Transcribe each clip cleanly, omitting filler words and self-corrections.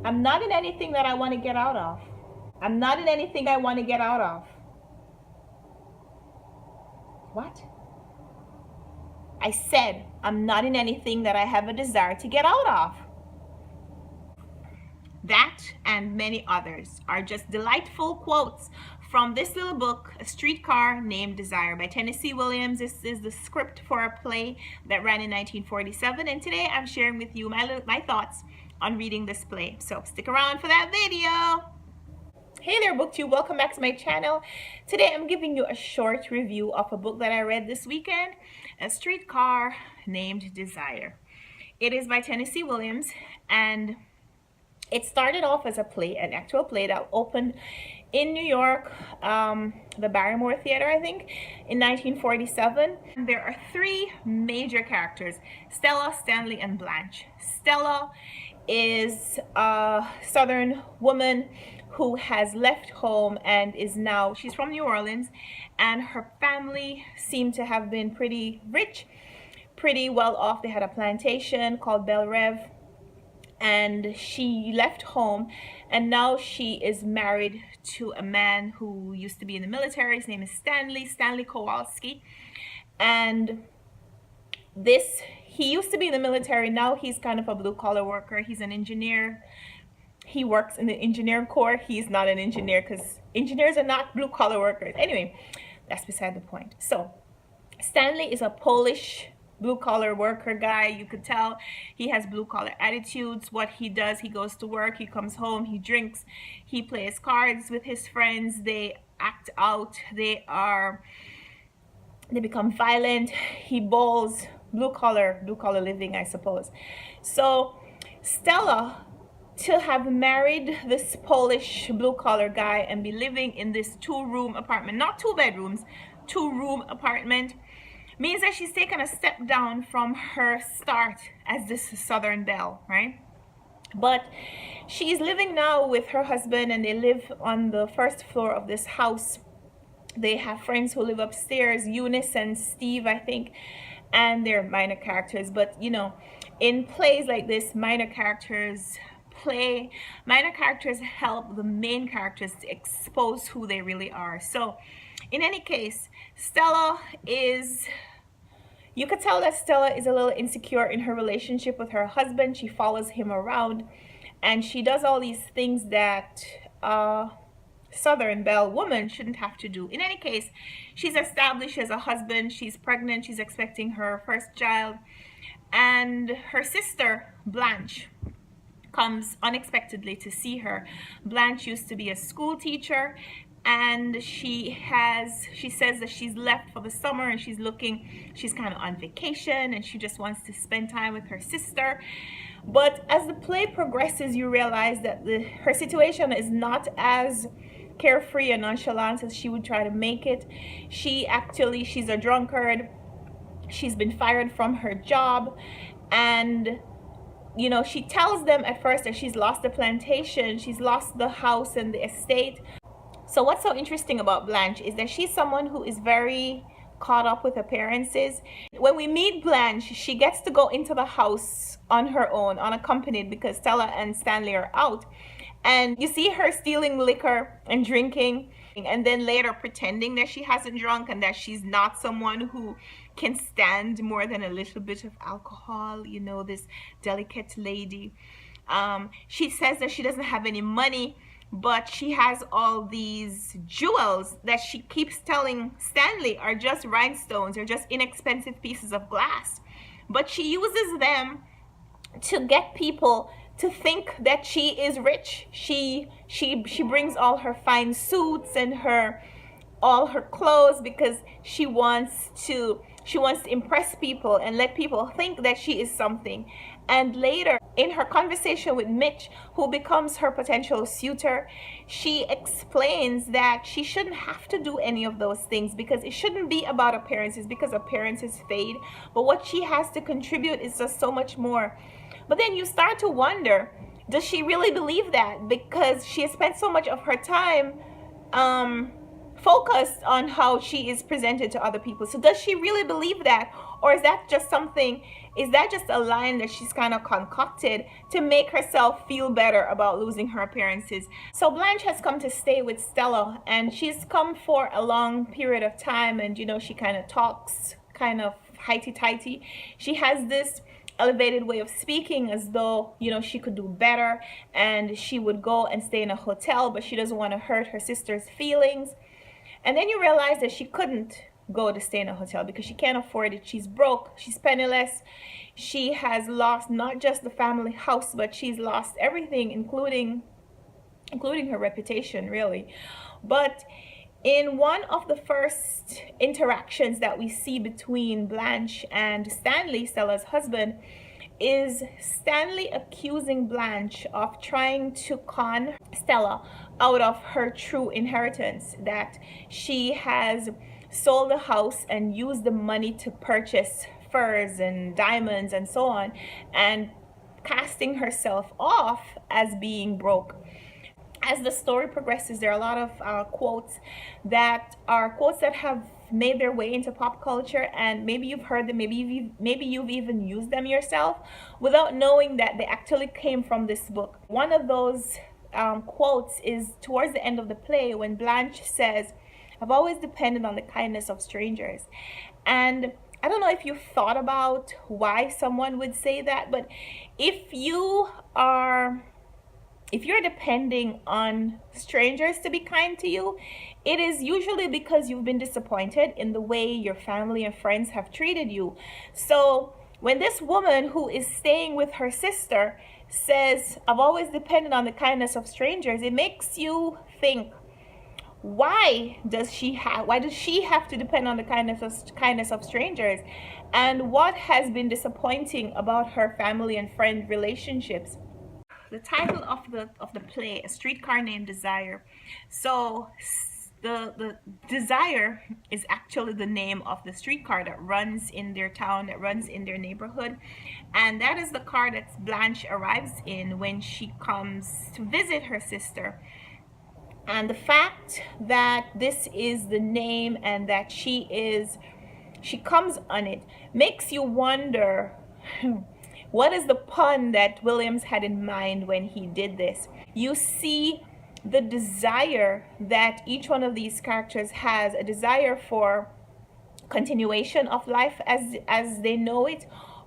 I'm not in anything that I want to get out of. I'm not in anything I want to get out of. What? I said I'm not in anything that I have a desire to get out of. That and many others are just delightful quotes from this little book, A Streetcar Named Desire by Tennessee Williams. This is the script for a play that ran in 1947, and today I'm sharing with you my thoughts on reading this play. So stick around for that video. Hey there, BookTube. Welcome back to my channel. Today I'm giving you a short review of a book that I read this weekend, A Streetcar Named Desire. It is by Tennessee Williams, and it started off as a play, an actual play that opened in New York, the Barrymore Theater, I think, in 1947. There are three major characters: Stella, Stanley, and Blanche. Stella is a Southern woman who has left home and she's from New Orleans, and her family seemed to have been pretty rich, pretty well off. They had a plantation called Belle Reve, and she left home, and now she is married to a man who used to be in the military. His name is Stanley Kowalski, and he used to be in the military. Now he's kind of a blue-collar worker. He's an engineer. He works in the engineering corps. He's not an engineer because engineers are not blue-collar workers. Anyway, that's beside the point. So Stanley is a Polish blue-collar worker guy. You could tell he has blue-collar attitudes. What he does, he goes to work, he comes home, he drinks, he plays cards with his friends, they act out, they become violent, he bowls. Blue-collar living, I suppose. So Stella, to have married this Polish blue-collar guy and be living in this two-room apartment, not two bedrooms, two-room apartment, means that she's taken a step down from her start as this Southern belle, right? But she's living now with her husband, and they live on the first floor of this house. They have friends who live upstairs, Eunice and Steve, I think, and they're minor characters. But you know, in plays like this, minor characters help the main characters to expose who they really are. So in any case, Stella is, you could tell that Stella is a little insecure in her relationship with her husband. She follows him around, and she does all these things that Southern belle woman shouldn't have to do. In any case, she's established as a husband. She's pregnant. She's expecting her first child, and her sister Blanche comes unexpectedly to see her. Blanche used to be a school teacher, and she says that she's left for the summer, and she's kind of on vacation, and she just wants to spend time with her sister. But as the play progresses, you realize that her situation is not as carefree and nonchalant as she would try to make it. She's a drunkard. She's been fired from her job, and you know, she tells them at first that she's lost the plantation, she's lost the house and the estate. So what's so interesting about Blanche is that she's someone who is very caught up with appearances. When we meet Blanche, she gets to go into the house on her own, unaccompanied, because Stella and Stanley are out. And you see her stealing liquor and drinking, and then later pretending that she hasn't drunk and that she's not someone who can stand more than a little bit of alcohol, you know, this delicate lady. She says that she doesn't have any money, but she has all these jewels that she keeps telling Stanley are just rhinestones, or just inexpensive pieces of glass. But she uses them to get people to think that she is rich. She brings all her fine suits and all her clothes because she wants to impress people and let people think that she is something. And later, in her conversation with Mitch, who becomes her potential suitor, she explains that she shouldn't have to do any of those things because it shouldn't be about appearances, because appearances fade. But what she has to contribute is just so much more. But then you start to wonder, does she really believe that? Because she has spent so much of her time focused on how she is presented to other people. So does she really believe that, or is that just something, is that just a line that she's kind of concocted to make herself feel better about losing her appearances? So Blanche has come to stay with Stella, and she's come for a long period of time, and you know, she kind of talks kind of highty-tighty. She has this elevated way of speaking as though, you know, she could do better, and she would go and stay in a hotel, but she doesn't want to hurt her sister's feelings. And then you realize that she couldn't go to stay in a hotel because she can't afford it. She's broke, she's penniless, she has lost not just the family house, but she's lost everything, including her reputation, really. But in one of the first interactions that we see between Blanche and Stanley, Stella's husband, is Stanley accusing Blanche of trying to con Stella out of her true inheritance, that she has sold the house and used the money to purchase furs and diamonds and so on, and casting herself off as being broke. As the story progresses, there are a lot of quotes that have made their way into pop culture, and maybe you've heard them, maybe you've even used them yourself without knowing that they actually came from this book. One of those quotes is towards the end of the play when Blanche says, "I've always depended on the kindness of strangers." And I don't know if you've thought about why someone would say that, but if you're depending on strangers to be kind to you, it is usually because you've been disappointed in the way your family and friends have treated you. So when this woman who is staying with her sister says, "I've always depended on the kindness of strangers," it makes you think, why does she have to depend on the kindness of strangers? And what has been disappointing about her family and friend relationships? The title of the play, A Streetcar Named Desire. So the Desire is actually the name of the streetcar that runs in their town, that runs in their neighborhood, and that is the car that Blanche arrives in when she comes to visit her sister. And the fact that this is the name and that she comes on it makes you wonder, what is the pun that Williams had in mind when he did this? You see the desire that each one of these characters has, a desire for continuation of life as they know it,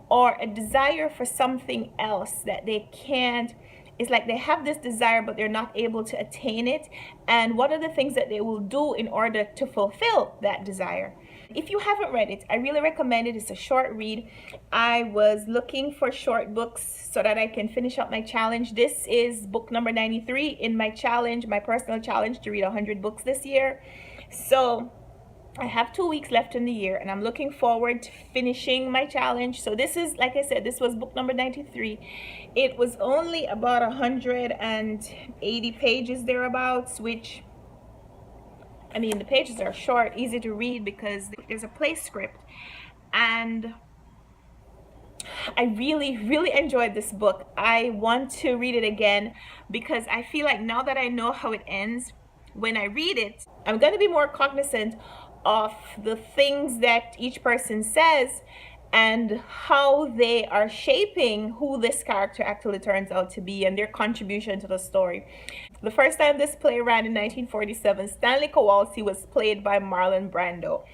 or a desire for something else that they can't. It's like they have this desire, but they're not able to attain it. And what are the things that they will do in order to fulfill that desire? If you haven't read it, I really recommend it. It's a short read. I was looking for short books so that I can finish up my challenge. This is book number 93 in my challenge, my personal challenge to read 100 books this year. So I have 2 weeks left in the year, and I'm looking forward to finishing my challenge. So this is, like I said, this was book number 93. It was only about 180 pages thereabouts, which, I mean, the pages are short, easy to read because there's a play script. And I really, really enjoyed this book. I want to read it again because I feel like now that I know how it ends, when I read it, I'm going to be more cognizant of the things that each person says and how they are shaping who this character actually turns out to be and their contribution to the story. The first time this play ran in 1947, Stanley Kowalski was played by Marlon Brando.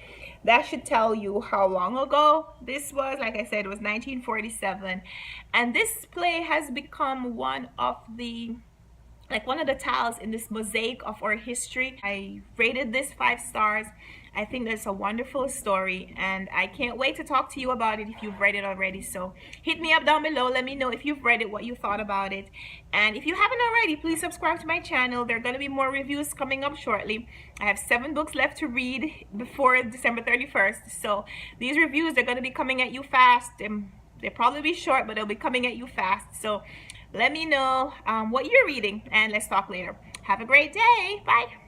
That should tell you how long ago this was. Like I said, it was 1947. And this play has become one of the tiles in this mosaic of our history. I rated this 5 stars. I think that's a wonderful story, and I can't wait to talk to you about it if you've read it already. So hit me up down below. Let me know if you've read it, what you thought about it. And if you haven't already, please subscribe to my channel. There are going to be more reviews coming up shortly. I have 7 books left to read before December 31st. So these reviews are going to be coming at you fast. They'll probably be short, but they'll be coming at you fast. So let me know what you're reading, and let's talk later. Have a great day. Bye.